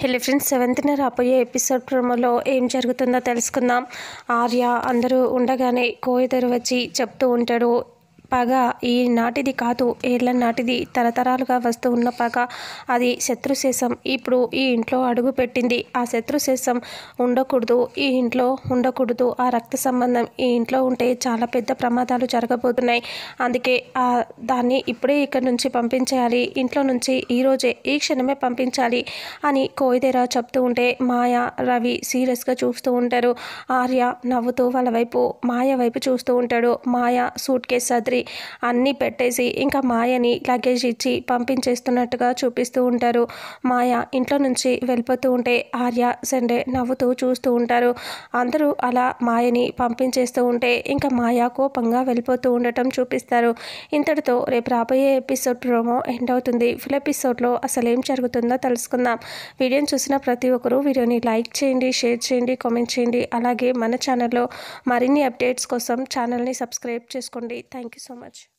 Hello friends, 7th రాబోయే episode ప్రోమోలో ఏం జరుగుతుందో తెలుసుకుందాం. ఆర్య అందరూ ఉండగానే కోయిదరు వచ్చి చెప్తూ ఉంటాడు, పగ ఈ నాటిది కాదు, ఏళ్ళ నాటిది, తరతరాలుగా వస్తూ ఉన్న పగ. అది శత్రుశేషం ఇప్పుడు ఈ ఇంట్లో అడుగు పెట్టింది. ఆ శత్రుశేషం ఉండకూడదు, ఈ ఇంట్లో ఉండకూడదు. ఆ రక్త సంబంధం ఈ ఇంట్లో ఉంటే చాలా పెద్ద ప్రమాదాలు జరగబోతున్నాయి. అందుకే దాన్ని ఇప్పుడే ఇక్కడి నుంచి పంపించేయాలి, ఇంట్లో నుంచి ఈరోజే ఈ క్షణమే పంపించాలి అని కోయిదేరా చెప్తూ ఉంటే మాయ, రవి సీరియస్గా చూస్తూ ఉంటారు. ఆర్య నవ్వుతూ వాళ్ళ వైపు, మాయ వైపు చూస్తూ ఉంటాడు. మాయ సూట్ కేస్ సర్ది అన్నీ పెట్టేసి ఇంకా మాయని లగేజ్ ఇచ్చి పంపించేస్తున్నట్టుగా చూపిస్తూ ఉంటారు. మాయ ఇంట్లో నుంచి వెళ్ళిపోతూ ఉంటే ఆర్య, సండే నవ్వుతూ చూస్తూ ఉంటారు. అందరూ అలా మాయని పంపించేస్తూ ఉంటే ఇంకా మాయ కోపంగా వెళ్ళిపోతూ ఉండటం చూపిస్తారు. ఇంతటితో రేపు రాబోయే ఎపిసోడ్ ప్రోమో ఎండ్ అవుతుంది. ఫుల్ ఎపిసోడ్లో అసలు ఏం జరుగుతుందో తెలుసుకుందాం. వీడియోని చూసిన ప్రతి ఒక్కరూ వీడియోని లైక్ చేయండి, షేర్ చేయండి, కామెంట్ చేయండి. అలాగే మన ఛానల్లో మరిన్ని అప్డేట్స్ కోసం ఛానల్ని సబ్స్క్రైబ్ చేసుకోండి. Thank you so much.